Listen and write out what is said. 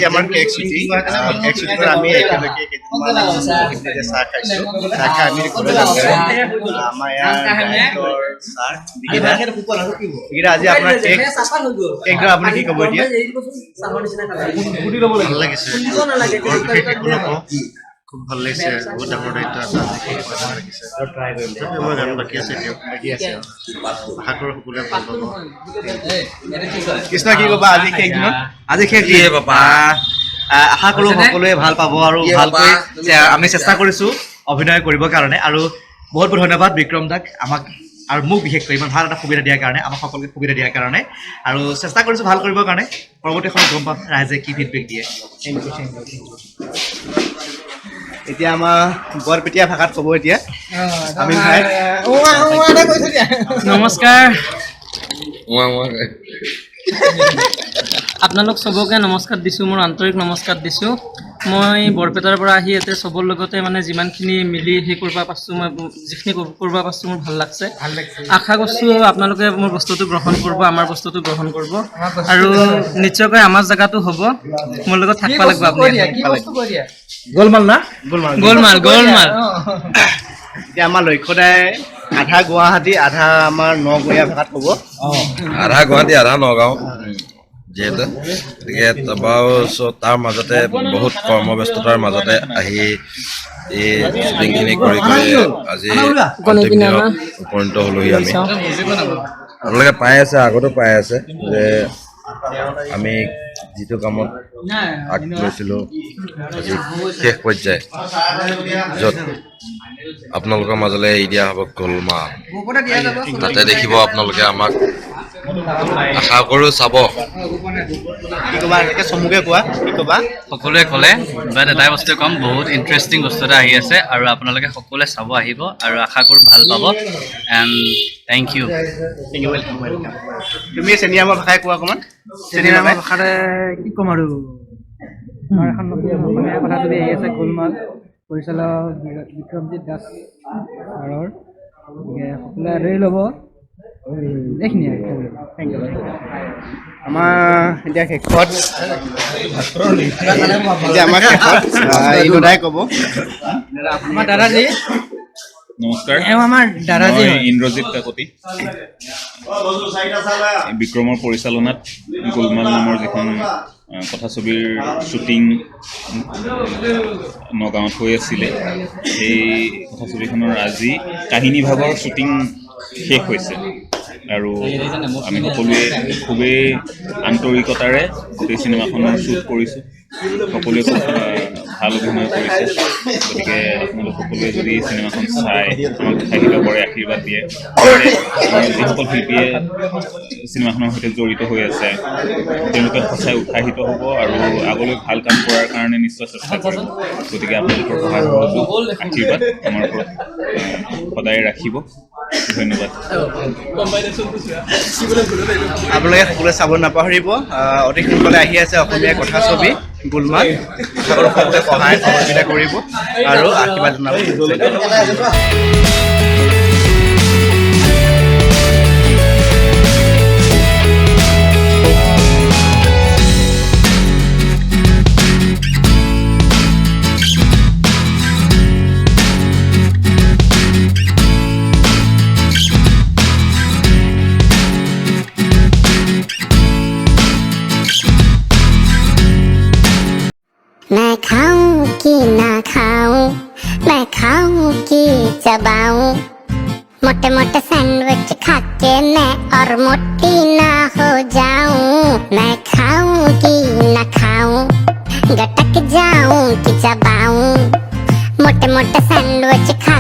আজি আমাৰ কেক ছুটিৰ আমি একেলগে কেইদিনমান চাহ খাইছোঁ চাহ খাই আমি ঘৰলৈ যাম আমাৰ ইয়াৰ চাহ আজি আপোনাৰ কেকটো আপুনি কি ক'ব এতিয়া ভাল লাগিছে খুব ভাল লাগিছে বহুত ডাঙৰ দায়িত্ব আছে মই গান বাকী আছে আশা কৰোঁ সকলোৱে ভাল পাব কৃষ্ণ কি ক'বা আজি শেষ দিয়ে বাবা আশা কৰোঁ সকলোৱে ভাল পাব আৰু ভালকৈ আমি চেষ্টা কৰিছোঁ অভিনয় কৰিবৰ কাৰণে আৰু বহুত বহুত ধন্যবাদ বিক্ৰম দাক আমাক আৰু মোক বিশেষকৈ ইমান ভাল এটা সুবিধা দিয়াৰ কাৰণে আমাক সকলোকে সুবিধা দিয়াৰ কাৰণে আৰু চেষ্টা কৰিছোঁ ভাল কৰিবৰ কাৰণে পৰৱৰ্তী সময়ত গম পাম ৰাইজে কি ফিডবেক দিয়ে এতিয়া আমাৰ বৰপেটীয়া ভাষাত ক'ব এতিয়া আমি ভাই নমস্কাৰ আপোনালোক চবকে নমস্কাৰ দিছোঁ মোৰ আন্তৰিক নমস্কাৰ দিছোঁ মই বৰপেটাৰ পৰা আহি ইয়াতে চবৰ লগতে মানে যিমানখিনি মিলি সেই কৰিব পাৰছোঁ মই যিখিনি কৰিব পাৰছোঁ মোৰ ভাল লাগছে আশা কৰিছোঁ আপোনালোকে মোৰ বস্তুটো গ্ৰহণ কৰিব আমাৰ বস্তুটো গ্ৰহণ কৰিব আৰু নিশ্চয়কৈ আমাৰ জেগাটো হ'ব মোৰ লগত থাকিব লাগিব আপুনি গোলমাল না গোলমাল এতিয়া আমাৰ লক্ষ্যদাই আধা গুৱাহাটী আধা আমাৰ নগৰীয়া ভাষাত ক'ব আধা গুৱাহাটী আধা নগাঁও যিহেতু গতিকে তাৰ মাজতে বহুত কৰ্মব্যস্ততাৰ মাজতে আহি এই শ্বুটিংখিনি কৰি আজি উপনীত হ'লোহি আমি আপোনালোকে পাই আছে আগতো পাই আছে যে আমি যিটো কামত আগ লৈছিলোঁ আজি শেষ পৰ্যায় য'ত আপোনালোকৰ মাজলৈ এৰি দিয়া হ'ব গোলমাল তাতে দেখিব আপোনালোকে আমাক আশা কৰোঁ চাব সকলোৱে ক'লে বাট এটাই বস্তু ক'ম বহুত ইণ্টাৰেষ্টিং বস্তু এটা আহি আছে আৰু আপোনালোকে সকলোৱে চাব আহিব আৰু আশা কৰোঁ ভাল পাব এণ্ড থেংক ইউ তুমি চেনিয়ামৰ ভাষাই কোৱা অকণমান চেনিয়ামৰ ভাষাৰে কি ক'ম আৰু আমাৰ এখন অসমীয়া কথা যদি আহি আছে গোলমাল পৰিচালক বিক্ৰমজিৎ দাস ছাৰৰ সকলোৱে আদৰি ল'ব এইখিনিয়ে আমাৰ এতিয়া শেষত ইনুদাই ক'ব আমাৰ দাদাজী নমস্কাৰ আমাৰ দাদাজী ইন্দ্ৰজিৎ কাকতি বিক্ৰমৰ পৰিচালনাত গোলমাল নামৰ যিখন কথাছবিৰ শ্বুটিং নগাঁৱত হৈ আছিলে সেই কথাছবিখনৰ আজি কাহিনী ভাগৰ শ্বুটিং শেষ হৈছে আৰু আমি সকলোৱে খুবেই আন্তৰিকতাৰে গোটেই চিনেমাখনৰ শ্বুট কৰিছোঁ সকলোৱে খুব ভাল অভিনয় কৰিছে গতিকে আপোনালোক সকলোৱে যদি চিনেমাখন চাই আমাক উৎসাহিত কৰে আশীৰ্বাদ দিয়ে যিসকল শিল্পীয়ে চিনেমাখনৰ সৈতে জড়িত হৈ আছে তেওঁলোকে সঁচাই উৎসাহিত হ'ব আৰু আগলৈ ভাল কাম কৰাৰ কাৰণে নিশ্চয় চেষ্টা কৰিব গতিকে আপোনালোকৰ সহায় সহযোগ আশীৰ্বাদ আমাৰ ওপৰত সদায় ৰাখিব ধন্যবাদ আপোনালোকে সকলোৱে চাব নাপাহৰিব অতি সোনকালে আহি আছে অসমীয়া কথাছবি গোলমাল সকলোৱে সহায় সহযোগিতা কৰিব আৰু আশীৰ্বাদ জনাব मैं खाऊं कि ना खाऊं मैं खाऊं कि चबाऊं मोटे मोटे सैंडविच खा के मैं और मोटी ना हो जाऊं मैं खाऊं कि ना खाऊं गटक जाऊं कि चबाऊं मोटे मोटे सैंडविच खा